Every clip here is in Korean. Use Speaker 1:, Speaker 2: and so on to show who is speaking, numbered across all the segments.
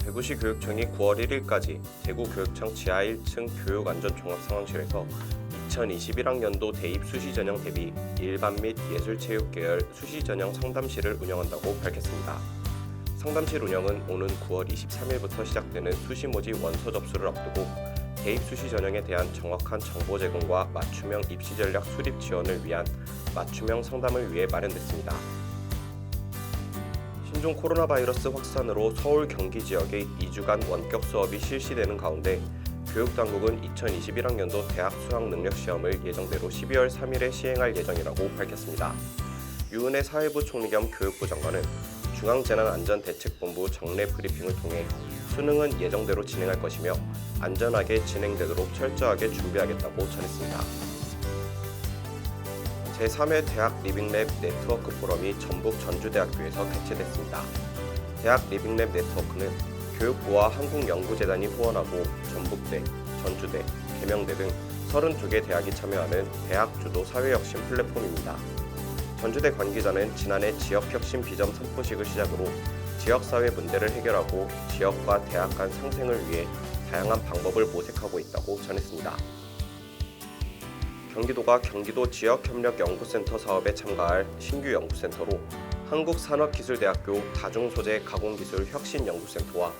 Speaker 1: 대구시 교육청이 9월 1일까지 대구교육청 지하 1층 교육안전종합상황실에서 2021학년도 대입 수시전형 대비 일반 및 예술체육 계열 수시전형 상담실을 운영한다고 밝혔습니다. 상담실 운영은 오는 9월 23일부터 시작되는 수시모집 원서 접수를 앞두고 대입 수시전형에 대한 정확한 정보 제공과 맞춤형 입시전략 수립 지원을 위한 맞춤형 상담을 위해 마련됐습니다. 신종 코로나 바이러스 확산으로 서울 경기 지역에 2주간 원격 수업이 실시되는 가운데 교육당국은 2021학년도 대학 수학능력시험을 예정대로 12월 3일에 시행할 예정이라고 밝혔습니다. 유은혜 사회부 총리 겸 교육부 장관은 중앙재난안전대책본부 정례 브리핑을 통해 수능은 예정대로 진행할 것이며 안전하게 진행되도록 철저하게 준비하겠다고 전했습니다. 제3회 대학 리빙랩 네트워크 포럼이 전북 전주대학교에서 개최됐습니다. 대학 리빙랩 네트워크는 교육부와 한국연구재단이 후원하고 전북대, 전주대, 계명대 등 32개 대학이 참여하는 대학 주도 사회혁신 플랫폼입니다. 전주대 관계자는 지난해 지역혁신 비전 선포식을 시작으로 지역사회 문제를 해결하고 지역과 대학 간 상생을 위해 다양한 방법을 모색하고 있다고 전했습니다. 경기도가 경기도 지역협력연구센터 사업에 참가할 신규 연구센터로 한국산업기술대학교 다중소재 가공기술혁신연구센터와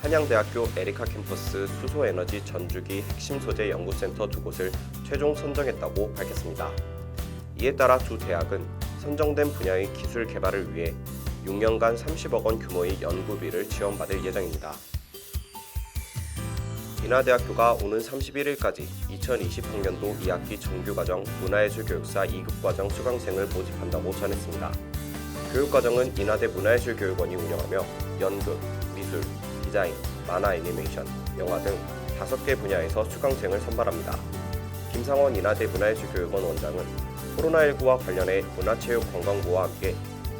Speaker 1: 한양대학교 에리카 캠퍼스 수소에너지 전주기 핵심소재 연구센터 두 곳을 최종 선정했다고 밝혔습니다. 이에 따라 두 대학은 선정된 분야의 기술 개발을 위해 6년간 30억 원 규모의 연구비를 지원받을 예정입니다. 인하대학교가 오는 31일까지 2020학년도 2학기 정규과정 문화예술교육사 2급과정 수강생을 모집한다고 전했습니다. 교육과정은 인하대 문화예술교육원이 운영하며 연극, 미술, 디자인, 만화 애니메이션, 영화 등 5개 분야에서 수강생을 선발합니다. 김상원 인하대 문화예술교육원 원장은 코로나19와 관련해 문화체육관광부와 함께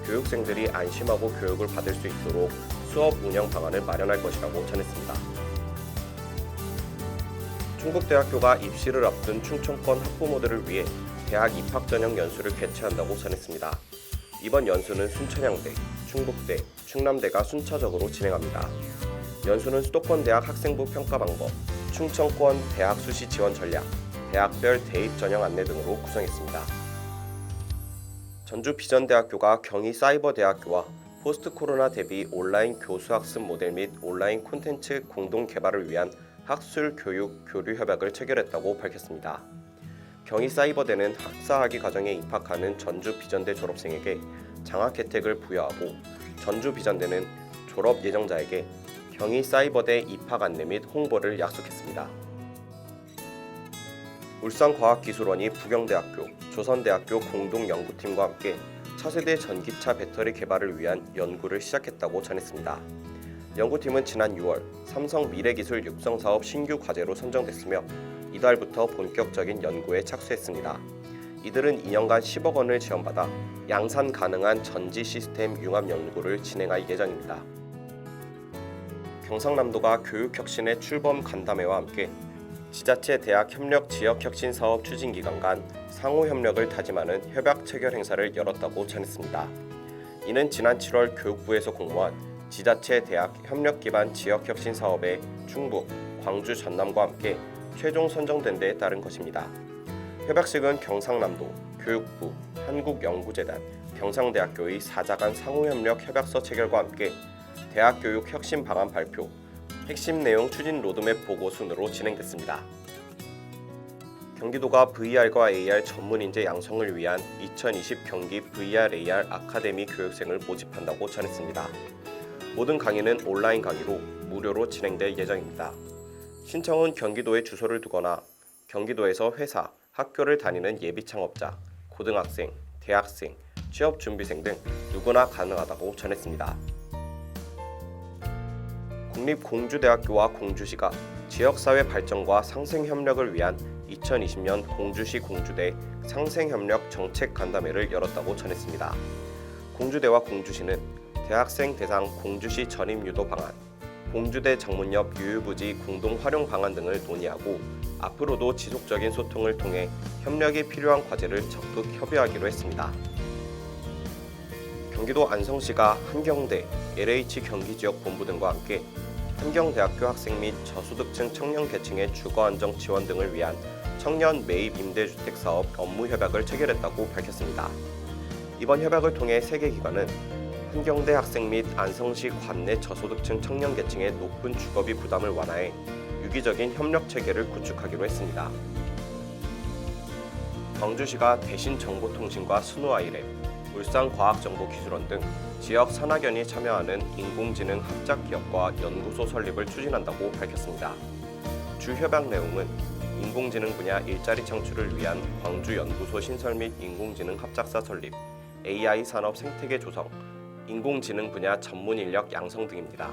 Speaker 1: 교육생들이 안심하고 교육을 받을 수 있도록 수업 운영 방안을 마련할 것이라고 전했습니다. 충북대학교가 입시를 앞둔 충청권 학부모들을 위해 대학 입학 전형 연수를 개최한다고 전했습니다. 이번 연수는 순천향대, 충북대, 충남대가 순차적으로 진행합니다. 연수는 수도권 대학 학생부 평가 방법, 충청권 대학 수시 지원 전략, 대학별 대입 전형 안내 등으로 구성했습니다. 전주비전대학교가 경희사이버대학교와 포스트 코로나 대비 온라인 교수학습 모델 및 온라인 콘텐츠 공동 개발을 위한 학술 교육 교류 협약을 체결했다고 밝혔습니다. 경희사이버대는 학사학위 과정에 입학하는 전주비전대 졸업생에게 장학 혜택을 부여하고 전주비전대는 졸업 예정자에게 경희사이버대 입학 안내 및 홍보를 약속했습니다. 울산과학기술원이 부경대학교, 조선대학교 공동연구팀과 함께 차세대 전기차 배터리 개발을 위한 연구를 시작했다고 전했습니다. 연구팀은 지난 6월 삼성 미래기술 육성사업 신규 과제로 선정됐으며 이달부터 본격적인 연구에 착수했습니다. 이들은 2년간 10억 원을 지원받아 양산 가능한 전지 시스템 융합 연구를 진행할 예정입니다. 경상남도가 교육혁신의 출범 간담회와 함께 지자체 대학 협력 지역혁신 사업 추진기관 간 상호협력을 다짐하는 협약 체결 행사를 열었다고 전했습니다. 이는 지난 7월 교육부에서 공모한 지자체 대학 협력 기반 지역혁신 사업에 충북, 광주, 전남과 함께 최종 선정된 데에 따른 것입니다. 협약식은 경상남도, 교육부, 한국연구재단, 경상대학교의 4자 간 상호협력 협약서 체결과 함께 대학교육 혁신 방안 발표, 핵심 내용 추진 로드맵 보고 순으로 진행됐습니다. 경기도가 VR과 AR 전문 인재 양성을 위한 2020 경기 VR AR 아카데미 교육생을 모집한다고 전했습니다. 모든 강의는 온라인 강의로 무료로 진행될 예정입니다. 신청은 경기도에 주소를 두거나 경기도에서 회사, 학교를 다니는 예비 창업자, 고등학생, 대학생, 취업준비생 등 누구나 가능하다고 전했습니다. 국립공주대학교와 공주시가 지역사회 발전과 상생협력을 위한 2020년 공주시 공주대 상생협력 정책간담회를 열었다고 전했습니다. 공주대와 공주시는 대학생 대상 공주시 전입유도 방안, 공주대 정문옆 유유부지 공동 활용 방안 등을 논의하고 앞으로도 지속적인 소통을 통해 협력이 필요한 과제를 적극 협의하기로 했습니다. 경기도 안성시가 한경대, LH 경기지역본부 등과 함께 함경대학교 학생 및 저소득층 청년 계층의 주거 안정 지원 등을 위한 청년 매입 임대주택 사업 업무 협약을 체결했다고 밝혔습니다. 이번 협약을 통해 세 개 기관은 한경대 학생 및 안성시 관내 저소득층 청년 계층의 높은 주거비 부담을 완화해 유기적인 협력 체계를 구축하기로 했습니다. 광주시가 대신정보통신과 순우아이랩, 울산과학정보기술원 등 지역 산학연이 참여하는 인공지능 합작기업과 연구소 설립을 추진한다고 밝혔습니다. 주 협약 내용은 인공지능 분야 일자리 창출을 위한 광주연구소 신설 및 인공지능 합작사 설립, AI 산업 생태계 조성, 인공지능 분야 전문 인력 양성 등입니다.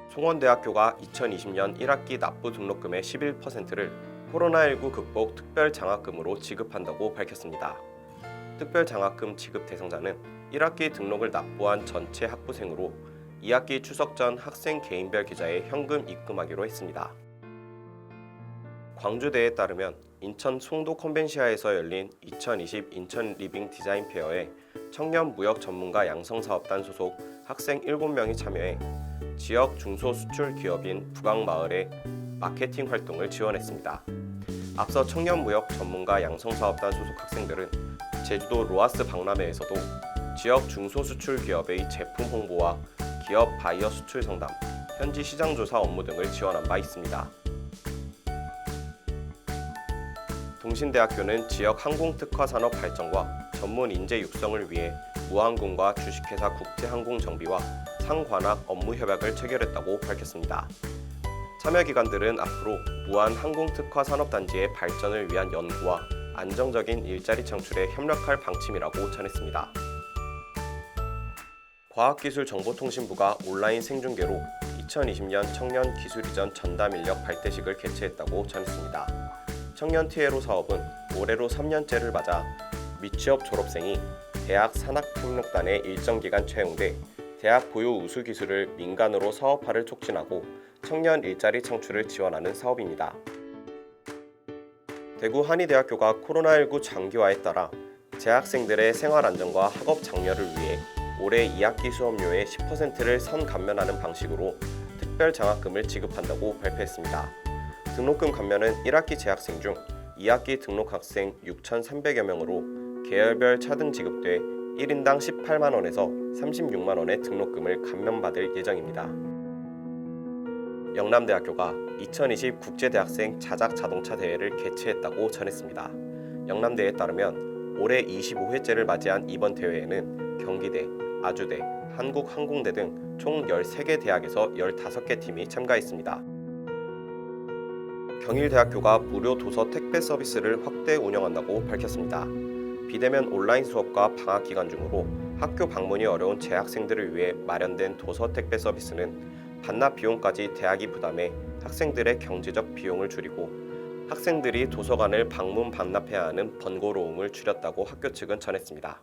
Speaker 1: 송원대학교가 2020년 1학기 납부 등록금의 11%를 코로나19 극복 특별장학금으로 지급한다고 밝혔습니다. 특별장학금 지급 대상자는 1학기 등록을 납부한 전체 학부생으로 2학기 추석 전 학생 개인별 계좌에 현금 입금하기로 했습니다. 광주대에 따르면 인천 송도 컨벤시아에서 열린 2020 인천 리빙 디자인 페어에 청년 무역 전문가 양성사업단 소속 학생 7명이 참여해 지역 중소수출 기업인 부강마을의 마케팅 활동을 지원했습니다. 앞서 청년 무역 전문가 양성사업단 소속 학생들은 제주도 로아스 박람회에서도 지역 중소수출 기업의 제품 홍보와 기업 바이어 수출 상담, 현지 시장 조사 업무 등을 지원한 바 있습니다. 동신대학교는 지역 항공특화 산업 발전과 전문 인재 육성을 위해 무항공과 주식회사 국제항공정비와 상관학 업무 협약을 체결했다고 밝혔습니다. 참여기관들은 앞으로 무한 항공특화 산업단지의 발전을 위한 연구와 안정적인 일자리 창출에 협력할 방침이라고 전했습니다. 과학기술정보통신부가 온라인 생중계로 2020년 청년 기술이전 전담인력 발대식을 개최했다고 전했습니다. 청년 TLO 사업은 올해로 3년째를 맞아 미취업 졸업생이 대학 산학협력단에 일정 기간 채용돼 대학 보유 우수 기술을 민간으로 사업화를 촉진하고 청년 일자리 창출을 지원하는 사업입니다. 대구 한의대학교가 코로나19 장기화에 따라 재학생들의 생활 안정과 학업 장려를 위해 올해 2학기 수업료의 10%를 선감면하는 방식으로 특별 장학금을 지급한다고 발표했습니다. 등록금 감면은 1학기 재학생 중 2학기 등록 학생 6,300여 명으로 계열별 차등 지급돼 1인당 18만 원에서 36만 원의 등록금을 감면받을 예정입니다. 영남대학교가 2020 국제대학생 자작자동차 대회를 개최했다고 전했습니다. 영남대에 따르면 올해 25회째를 맞이한 이번 대회에는 경기대, 아주대, 한국항공대 등 총 13개 대학에서 15개 팀이 참가했습니다. 경일대학교가 무료 도서 택배 서비스를 확대 운영한다고 밝혔습니다. 비대면 온라인 수업과 방학 기간 중으로 학교 방문이 어려운 재학생들을 위해 마련된 도서 택배 서비스는 반납 비용까지 대학이 부담해 학생들의 경제적 비용을 줄이고 학생들이 도서관을 방문 반납해야 하는 번거로움을 줄였다고 학교 측은 전했습니다.